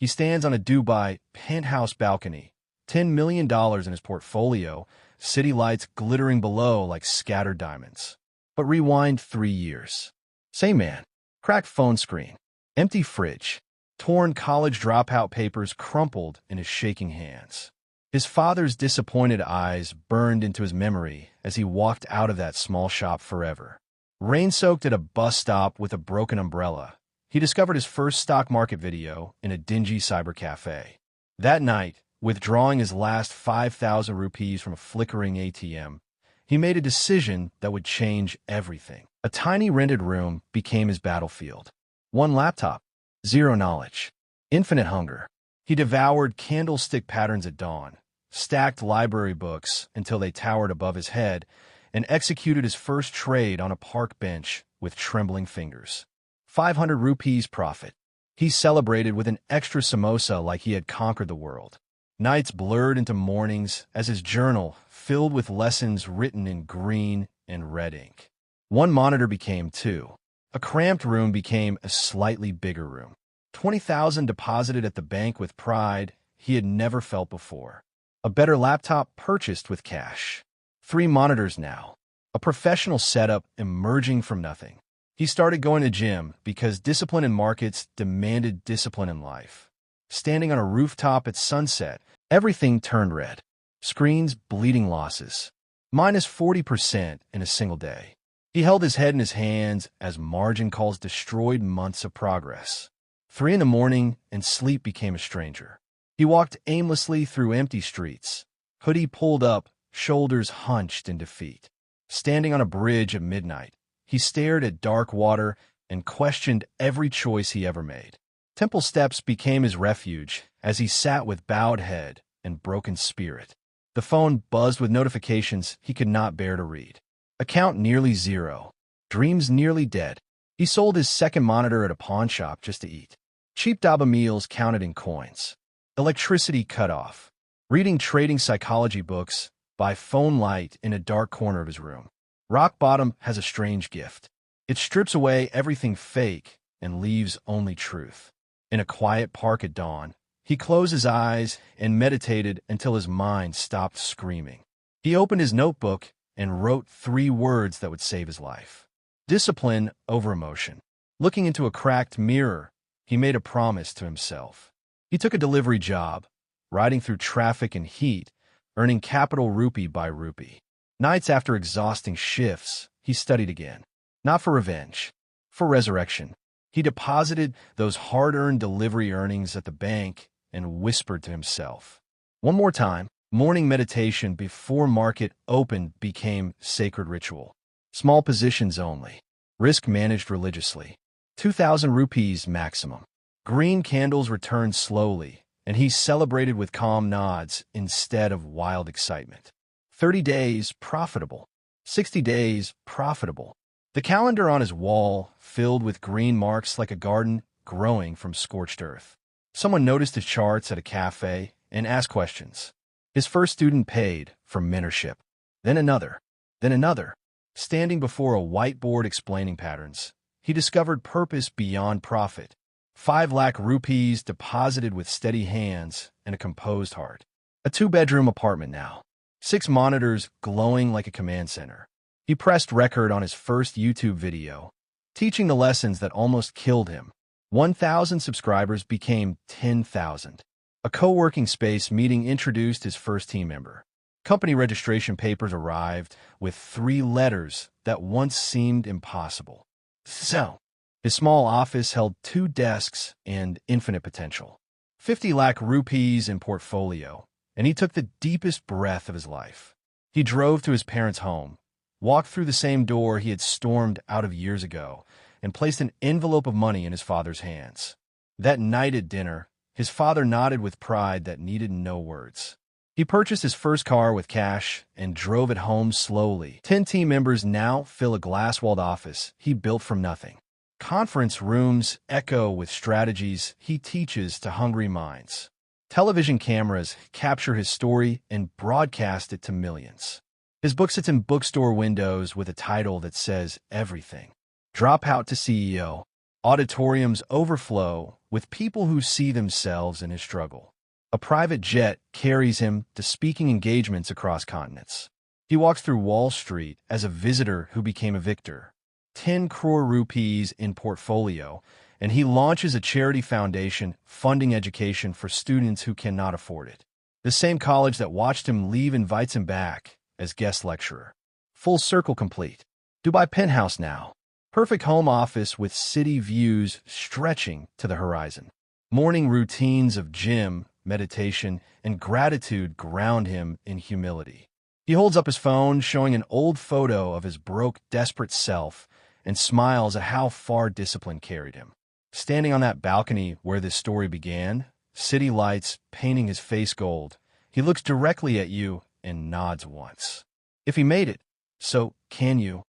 He stands on a Dubai penthouse balcony, $10 million in his portfolio, city lights glittering below like scattered diamonds. But rewind 3 years. Same man. Cracked phone screen. Empty fridge. Torn college dropout papers crumpled in his shaking hands. His father's disappointed eyes burned into his memory as he walked out of that small shop forever. Rain-soaked at a bus stop with a broken umbrella, he discovered his first stock market video in a dingy cyber cafe. That night, withdrawing his last 5,000 rupees from a flickering ATM, he made a decision that would change everything. A tiny rented room became his battlefield. One laptop, zero knowledge, infinite hunger. He devoured candlestick patterns at dawn, stacked library books until they towered above his head, and executed his first trade on a park bench with trembling fingers. 500 rupees profit. He celebrated with an extra samosa like he had conquered the world. Nights blurred into mornings as his journal filled with lessons written in green and red ink. One monitor became two. A cramped room became a slightly bigger room. 20,000 deposited at the bank with pride he had never felt before. A better laptop purchased with cash. 3 monitors now. A professional setup emerging from nothing. He started going to gym because discipline in markets demanded discipline in life. Standing on a rooftop at sunset, everything turned red. Screens bleeding losses. Minus 40% in a single day. He held his head in his hands as margin calls destroyed months of progress. 3 in the morning and sleep became a stranger. He walked aimlessly through empty streets, hoodie pulled up, shoulders hunched in defeat. Standing on a bridge at midnight, he stared at dark water and questioned every choice he ever made. Temple steps became his refuge as he sat with bowed head and broken spirit. The phone buzzed with notifications he could not bear to read. Account nearly zero. Dreams nearly dead. He sold his second monitor at a pawn shop just to eat. Cheap Daba meals counted in coins. Electricity cut off. Reading trading psychology books by phone light in a dark corner of his room. Rock bottom has a strange gift. It strips away everything fake and leaves only truth. In a quiet park at dawn, he closed his eyes and meditated until his mind stopped screaming. He opened his notebook and wrote 3 words that would save his life. Discipline over emotion. Looking into a cracked mirror, he made a promise to himself. He took a delivery job, riding through traffic and heat, earning capital rupee by rupee. Nights after exhausting shifts, he studied again. Not for revenge, for resurrection. He deposited those hard-earned delivery earnings at the bank and whispered to himself. One more time, morning meditation before market opened became sacred ritual. Small positions only. Risk managed religiously. 2,000 rupees maximum. Green candles returned slowly, and he celebrated with calm nods instead of wild excitement. 30 days profitable. 60 days profitable. The calendar on his wall filled with green marks like a garden growing from scorched earth. Someone noticed his charts at a cafe and asked questions. His first student paid for mentorship. Then another. Then another. Standing before a whiteboard explaining patterns, he discovered purpose beyond profit. 5 lakh rupees deposited with steady hands and a composed heart. A 2-bedroom apartment now. 6 monitors glowing like a command center. He pressed record on his first YouTube video, teaching the lessons that almost killed him. 1,000 subscribers became 10,000. A co-working space meeting introduced his first team member. Company registration papers arrived with 3 letters that once seemed impossible. So, his small office held 2 desks and infinite potential. 50 lakh rupees in portfolio, and he took the deepest breath of his life. He drove to his parents' home, walked through the same door he had stormed out of years ago, and placed an envelope of money in his father's hands. That night at dinner, his father nodded with pride that needed no words. He purchased his first car with cash and drove it home slowly. 10 team members now fill a glass-walled office he built from nothing. Conference rooms echo with strategies he teaches to hungry minds. Television cameras capture his story and broadcast it to millions. His book sits in bookstore windows with a title that says everything. Dropout to CEO. Auditoriums overflow with people who see themselves in his struggle. A private jet carries him to speaking engagements across continents. He walks through Wall Street as a visitor who became a victor. 10 crore rupees in portfolio, and he launches a charity foundation funding education for students who cannot afford it. The same college that watched him leave invites him back as guest lecturer. Full circle complete. Dubai penthouse now. Perfect home office with city views stretching to the horizon. Morning routines of gym, meditation, and gratitude ground him in humility. He holds up his phone, showing an old photo of his broke, desperate self, and smiles at how far discipline carried him. Standing on that balcony where this story began, city lights painting his face gold, he looks directly at you and nods once. If he made it, so can you.